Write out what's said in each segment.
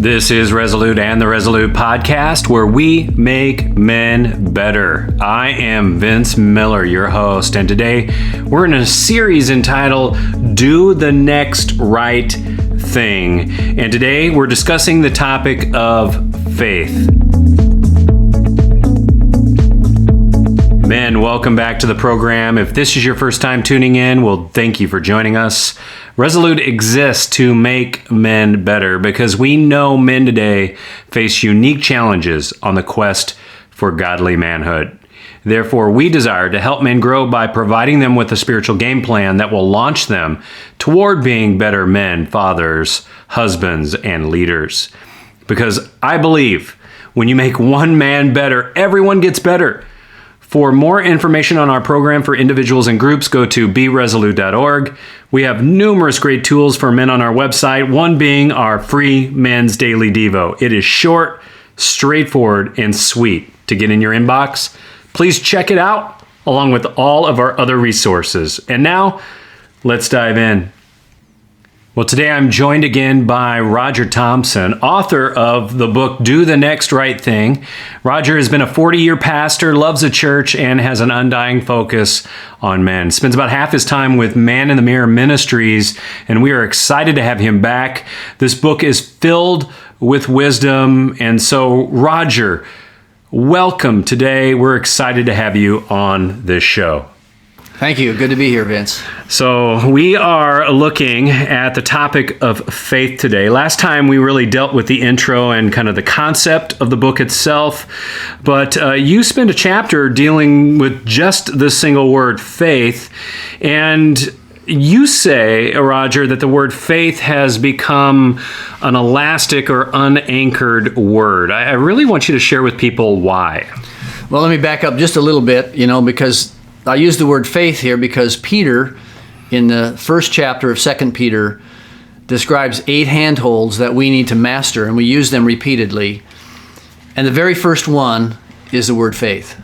This is Resolute and the Resolute Podcast, where we make men better. I am Vince Miller, your host, and today we're in a series entitled Do the Next Right Thing. And today we're discussing the topic of faith. Men, welcome back to the program. If this is your first time tuning in, well, thank you for joining us. Resolute exists to make men better because we know men today face unique challenges on the quest for godly manhood. Therefore, we desire to help men grow by providing them with a spiritual game plan that will launch them toward being better men, fathers, husbands, and leaders. Because I believe when you make one man better, everyone gets better. For more information on our program for individuals and groups, go to beresolute.org. We have numerous great tools for men on our website, one being our free Men's Daily Devo. It is short, straightforward, and sweet to get in your inbox. Please check it out, along with all of our other resources. And now, let's dive in. Well, today I'm joined again by Roger Thompson, author of the book, Do the Next Right Thing. Roger has been a 40-year pastor, loves the church, and has an undying focus on men. Spends about half his time with Man in the Mirror Ministries, and we are excited to have him back. This book is filled with wisdom, and so Roger, welcome today. We're excited to have you on this show. Thank you. Good to be here, Vince. So we are looking at the topic of faith today. Last time we really dealt with the intro and kind of the concept of the book itself, but you spent a chapter dealing with just the single word faith, and you say, Roger, that the word faith has become an elastic or unanchored word. I really want you to share with people why. Well, let me back up just a little bit, because I use the word faith here because Peter, in the first chapter of 2 Peter, describes 8 handholds that we need to master, and we use them repeatedly. And the very first one is the word faith.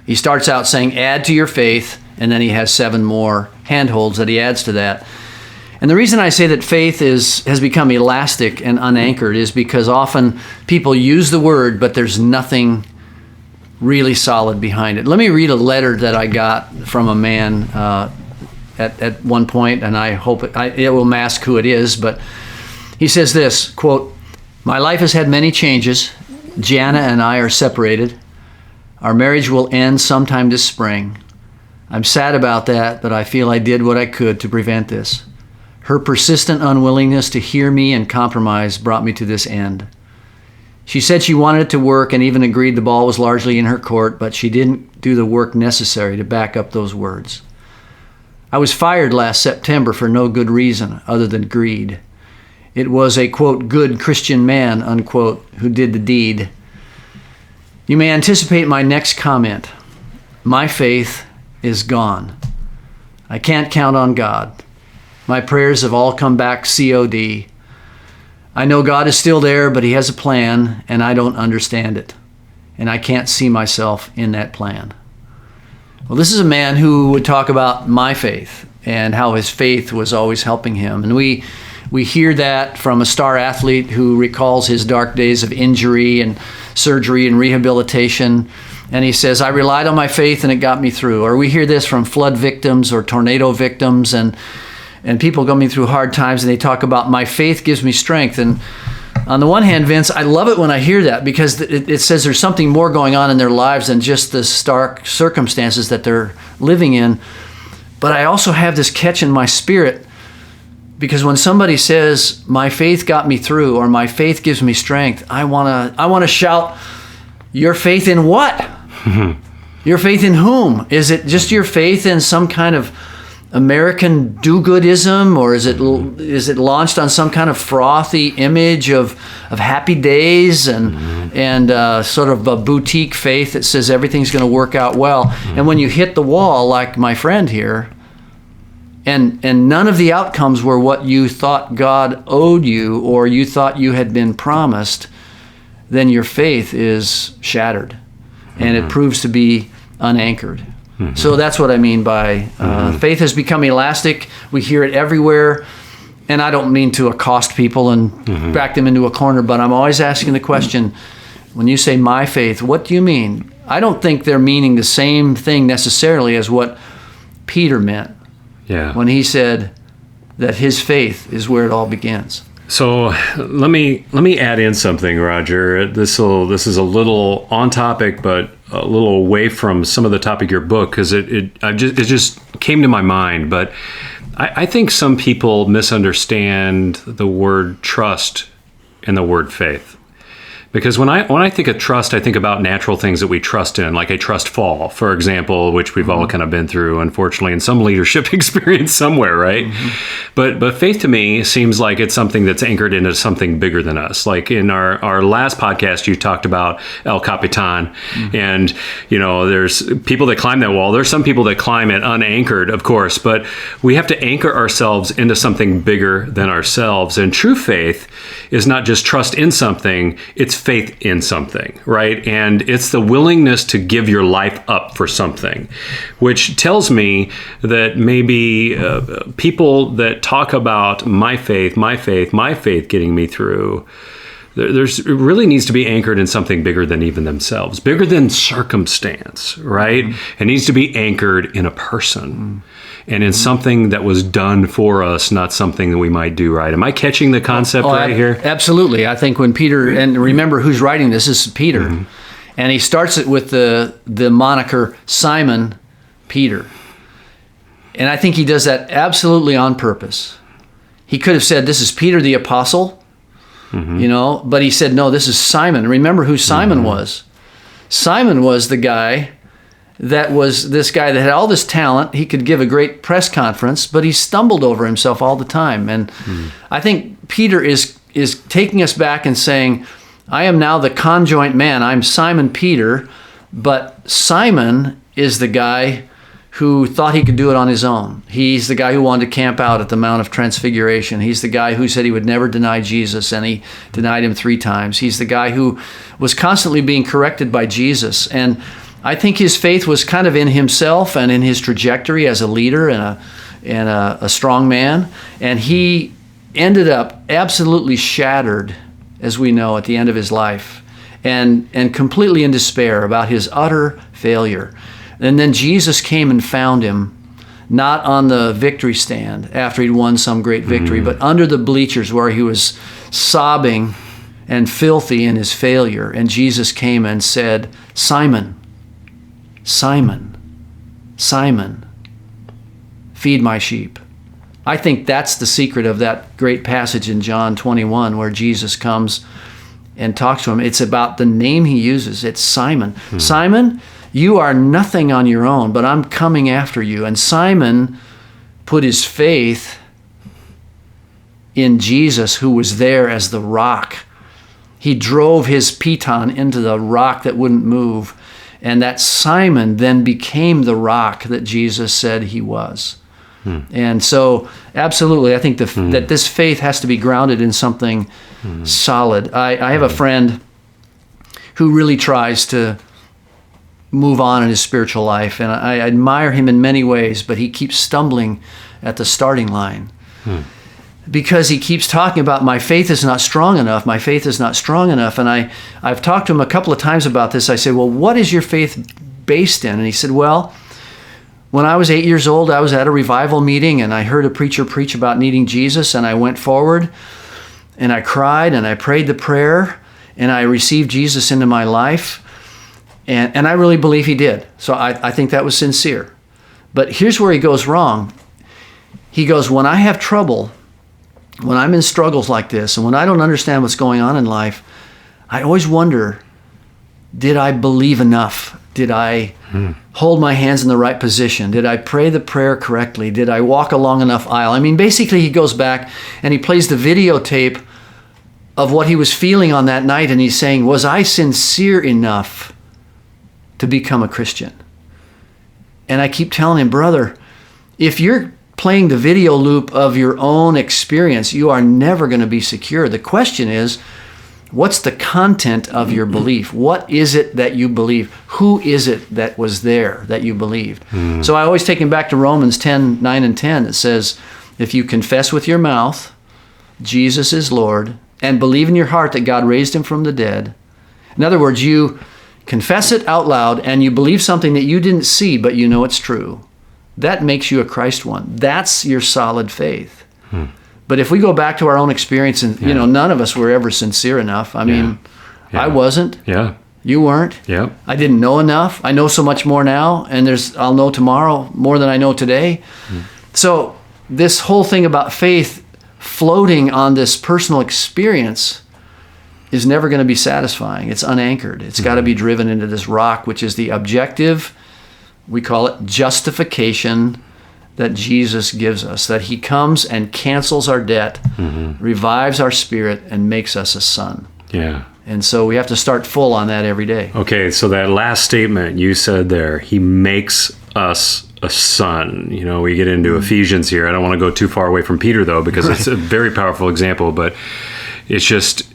He starts out saying, add to your faith, and then he has 7 more handholds that he adds to that. And the reason I say that faith has become elastic and unanchored is because often people use the word, but there's nothing really solid behind it. Let me read a letter that I got from a man at one point, and I hope it will mask who it is, but he says this, quote, "My life has had many changes. Jana and I are separated. Our marriage will end sometime this spring. I'm sad about that, but I feel I did what I could to prevent this. Her persistent unwillingness to hear me and compromise brought me to this end. She said she wanted it to work and even agreed the ball was largely in her court, but she didn't do the work necessary to back up those words. I was fired last September for no good reason other than greed. It was a, quote, good Christian man, unquote, who did the deed. You may anticipate my next comment. My faith is gone. I can't count on God. My prayers have all come back COD. I know God is still there, but he has a plan, and I don't understand it. And I can't see myself in that plan." Well, this is a man who would talk about my faith and how his faith was always helping him. And we hear that from a star athlete who recalls his dark days of injury and surgery and rehabilitation. And he says, I relied on my faith and it got me through. Or we hear this from flood victims or tornado victims and people going through hard times, and they talk about my faith gives me strength. And on the one hand, Vince, I love it when I hear that because it says there's something more going on in their lives than just the stark circumstances that they're living in. But I also have this catch in my spirit because when somebody says my faith got me through or my faith gives me strength, I want to shout, your faith in what? Your faith in whom? Is it just your faith in some kind of American do-goodism, or is it launched on some kind of frothy image of happy days and sort of a boutique faith that says everything's going to work out well? And when you hit the wall, like my friend here, and none of the outcomes were what you thought God owed you or you thought you had been promised, then your faith is shattered, and it proves to be unanchored. So that's what I mean by faith has become elastic. We hear it everywhere. And I don't mean to accost people and back them into a corner, but I'm always asking the question, when you say my faith, what do you mean? I don't think they're meaning the same thing necessarily as what Peter meant when he said that his faith is where it all begins. So let me add in something, Roger. This is a little on topic, but a little away from some of the topic of your book, because it just came to my mind. But I think some people misunderstand the word trust and the word faith. Because when I think of trust, I think about natural things that we trust in, like a trust fall, for example, which we've all kind of been through, unfortunately, in some leadership experience somewhere, right? But faith to me seems like it's something that's anchored into something bigger than us. Like in our last podcast, you talked about El Capitan, and there's people that climb that wall. There's some people that climb it unanchored, of course, but we have to anchor ourselves into something bigger than ourselves. And true faith is not just trust in something, it's faith in something, right? And it's the willingness to give your life up for something, which tells me that maybe people that talk about my faith getting me through, it really needs to be anchored in something bigger than even themselves, bigger than circumstance, right? It needs to be anchored in a person. And in something that was done for us, not something that we might do, right? Am I catching the concept right here? Absolutely. I think when Peter, and remember who's writing this is Peter, and he starts it with the moniker Simon Peter. And I think he does that absolutely on purpose. He could have said, this is Peter the apostle, but he said, no, this is Simon. Remember who Simon was. Simon was the guy that had all this talent. He could give a great press conference, but he stumbled over himself all the time. And I think Peter is taking us back and saying, I am now the conjoint man. I'm Simon Peter, but Simon is the guy who thought he could do it on his own. He's the guy who wanted to camp out at the Mount of Transfiguration. He's the guy who said he would never deny Jesus, and he denied him 3 times. He's the guy who was constantly being corrected by Jesus. And I think his faith was kind of in himself and in his trajectory as a leader and a strong man. And he ended up absolutely shattered, as we know, at the end of his life, and completely in despair about his utter failure. And then Jesus came and found him, not on the victory stand after he'd won some great victory, but under the bleachers where he was sobbing and filthy in his failure. And Jesus came and said, Simon, Simon, Simon, feed my sheep. I think that's the secret of that great passage in John 21 where Jesus comes and talks to him. It's about the name he uses. It's Simon. Simon, you are nothing on your own, but I'm coming after you. And Simon put his faith in Jesus, who was there as the rock. He drove his piton into the rock that wouldn't move. And that Simon then became the rock that Jesus said he was. And so, absolutely, I think that this faith has to be grounded in something solid. I have a friend who really tries to move on in his spiritual life, and I admire him in many ways, but he keeps stumbling at the starting line. Because he keeps talking about my faith is not strong enough, my faith is not strong enough. And I've talked to him a couple of times about this. I said, well, what is your faith based in? And he said, well, when I was 8 years old, I was at a revival meeting and I heard a preacher preach about needing Jesus, and I went forward and I cried and I prayed the prayer and I received Jesus into my life. And I really believe he did. So I think that was sincere. But here's where he goes wrong. He goes, when I have trouble, when I'm in struggles like this, and when I don't understand what's going on in life, I always wonder, did I believe enough? Did I hold my hands in the right position? Did I pray the prayer correctly? Did I walk a long enough aisle? I mean, basically he goes back and he plays the videotape of what he was feeling on that night, and he's saying, was I sincere enough to become a Christian? And I keep telling him, brother, if you're playing the video loop of your own experience, you are never going to be secure. The question is, what's the content of your belief? What is it that you believe? Who is it that was there that you believed? So I always take him back to Romans 10, 9 and 10. It says, if you confess with your mouth Jesus is Lord and believe in your heart that God raised him from the dead. In other words, you confess it out loud and you believe something that you didn't see, but you know it's true. That makes you a Christ one. That's your solid faith. But if we go back to our own experience, and none of us were ever sincere enough. I mean, I wasn't. Yeah. You weren't. Yeah. I didn't know enough. I know so much more now, and I'll know tomorrow more than I know today. So this whole thing about faith floating on this personal experience is never going to be satisfying. It's unanchored. It's got to be driven into this rock, which is the objective, we call it justification, that Jesus gives us, that he comes and cancels our debt, revives our spirit, and makes us a son. Yeah. And so we have to start full on that every day. Okay, so that last statement you said there, he makes us a son. We get into Ephesians here. I don't want to go too far away from Peter, though, because it's a very powerful example, but it's just,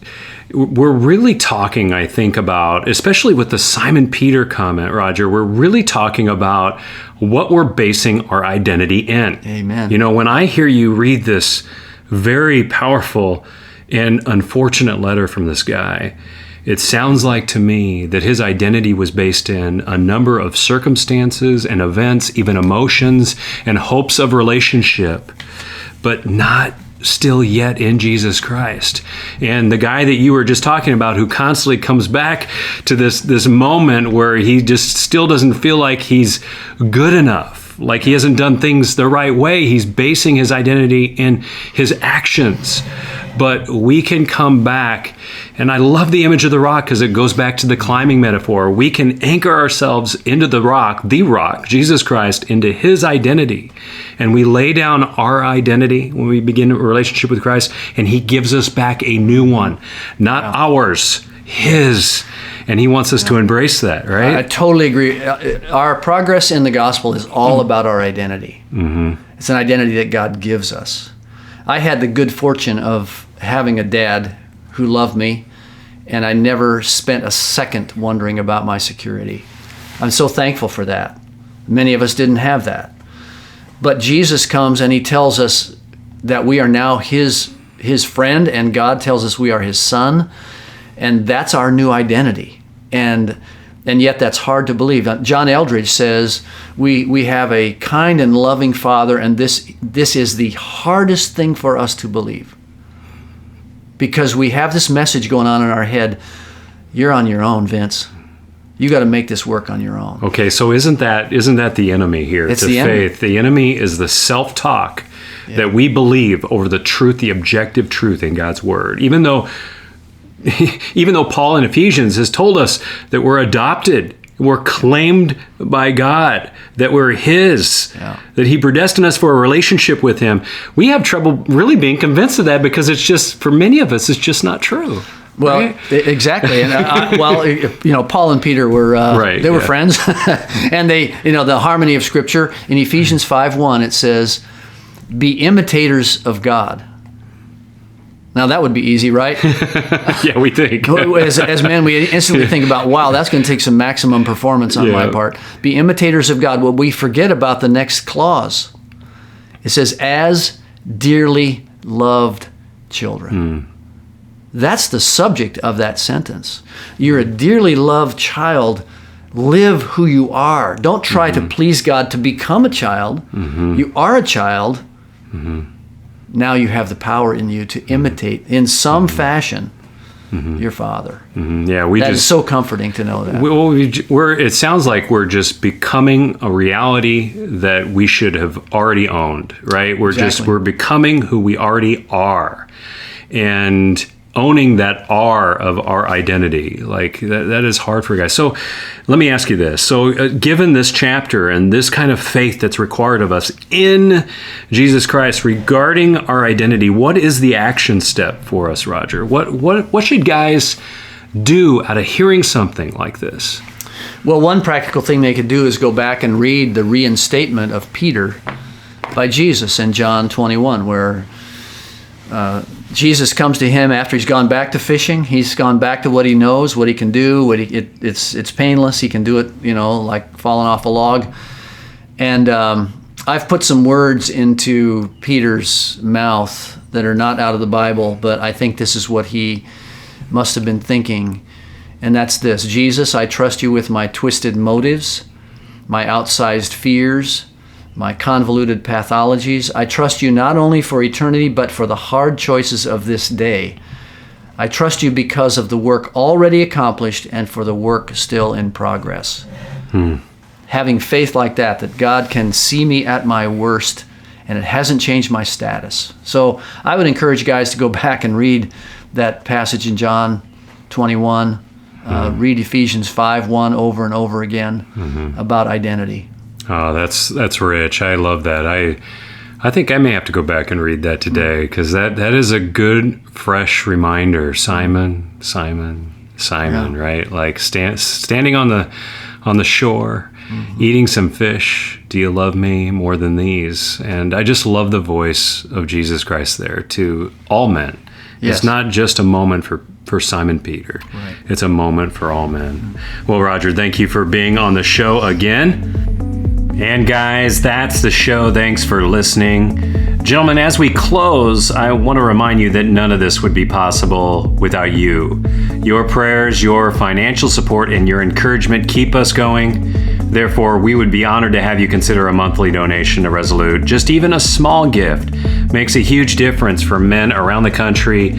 we're really talking, I think, about, especially with the Simon Peter comment, Roger, we're really talking about what we're basing our identity in. Amen. When I hear you read this very powerful and unfortunate letter from this guy, it sounds like to me that his identity was based in a number of circumstances and events, even emotions and hopes of relationship, but not still yet in Jesus Christ. And the guy that you were just talking about, who constantly comes back to this moment where he just still doesn't feel like he's good enough, like he hasn't done things the right way. He's basing his identity in his actions. But we can come back, and I love the image of the rock because it goes back to the climbing metaphor. We can anchor ourselves into the rock, Jesus Christ, into his identity. And we lay down our identity when we begin a relationship with Christ, and he gives us back a new one, not ours, his. And he wants us to embrace that, right? I totally agree. Our progress in the gospel is all about our identity. It's an identity that God gives us. I had the good fortune of having a dad who loved me, and I never spent a second wondering about my security. I'm so thankful for that. Many of us didn't have that. But Jesus comes and he tells us that we are now his friend, and God tells us we are his son, and that's our new identity. And yet that's hard to believe. John Eldridge says we have a kind and loving Father, and this is the hardest thing for us to believe. Because we have this message going on in our head, you're on your own, Vince. You got to make this work on your own. Okay, so isn't that the enemy here it's to the faith? Enemy. The enemy is the self-talk that we believe over the truth, the objective truth in God's word. Even though Paul in Ephesians has told us that we're adopted, we're claimed by God, that we're his, that he predestined us for a relationship with him, we have trouble really being convinced of that because it's just, for many of us, it's just not true. Well, right? Exactly. And Paul and Peter were they were friends, and they, the harmony of Scripture in Ephesians 5:1, it says, "Be imitators of God." Now that would be easy, right? Yeah, we think. As men, we instantly think about, wow, that's going to take some maximum performance on my part. Be imitators of God. Well, we forget about the next clause. It says, "As dearly loved children." That's the subject of that sentence. You're a dearly loved child. Live who you are. Don't try to please God to become a child. You are a child. Now you have the power in you to imitate in some fashion your Father. Yeah, that is so comforting to know that. It sounds like we're just becoming a reality that we should have already owned, right? We're becoming who we already are, and owning that R of our identity, like that is hard for guys. So let me ask you this. So given this chapter and this kind of faith that's required of us in Jesus Christ regarding our identity, what is the action step for us, Roger? What should guys do out of hearing something like this? Well, one practical thing they could do is go back and read the reinstatement of Peter by Jesus in John 21, where Jesus comes to him after he's gone back to fishing. He's gone back to what he knows, what he can do. It's painless. He can do it, like falling off a log. And I've put some words into Peter's mouth that are not out of the Bible, but I think this is what he must have been thinking. And that's this: Jesus, I trust you with my twisted motives, my outsized fears, my convoluted pathologies. I trust you not only for eternity, but for the hard choices of this day. I trust you because of the work already accomplished and for the work still in progress. Having faith like that God can see me at my worst and it hasn't changed my status. So I would encourage guys to go back and read that passage in John 21. Read Ephesians 5:1 over and over again about identity. Oh, that's rich. I love that. I think I may have to go back and read that today, because that is a good, fresh reminder. Simon, right? Like standing on the shore, eating some fish. Do you love me more than these? And I just love the voice of Jesus Christ there to all men. Yes. It's not just a moment for Simon Peter. Right. It's a moment for all men. Well, Roger, thank you for being on the show again. And guys, that's the show. Thanks for listening. Gentlemen, as we close, I want to remind you that none of this would be possible without you. Your prayers, your financial support, and your encouragement keep us going. Therefore, we would be honored to have you consider a monthly donation to Resolute. Just even a small gift makes a huge difference for men around the country.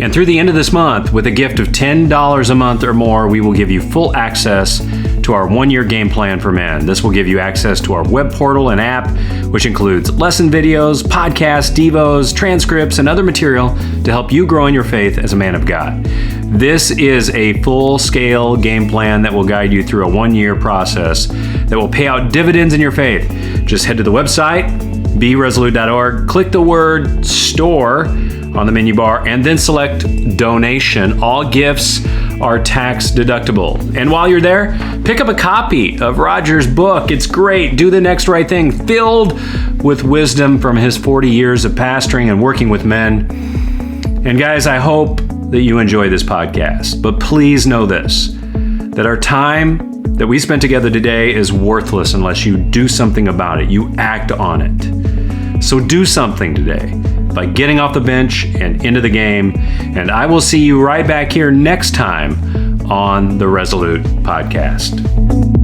And through the end of this month, with a gift of $10 a month or more, we will give you full access to our 1-year game plan for men. This will give you access to our web portal and app, which includes lesson videos, podcasts, devos, transcripts, and other material to help you grow in your faith as a man of God. This is a full-scale game plan that will guide you through a 1-year process that will pay out dividends in your faith. Just head to the website, beresolute.org, click the word store on the menu bar, and then select donation. All gifts are tax deductible. And while you're there, pick up a copy of Roger's book. It's great. Do the Next Right Thing, filled with wisdom from his 40 years of pastoring and working with men. And guys, I hope that you enjoy this podcast. But please know this, that our time that we spent together today is worthless unless you do something about it. You act on it. So do something today by getting off the bench and into the game. And I will see you right back here next time on the Resolute Podcast.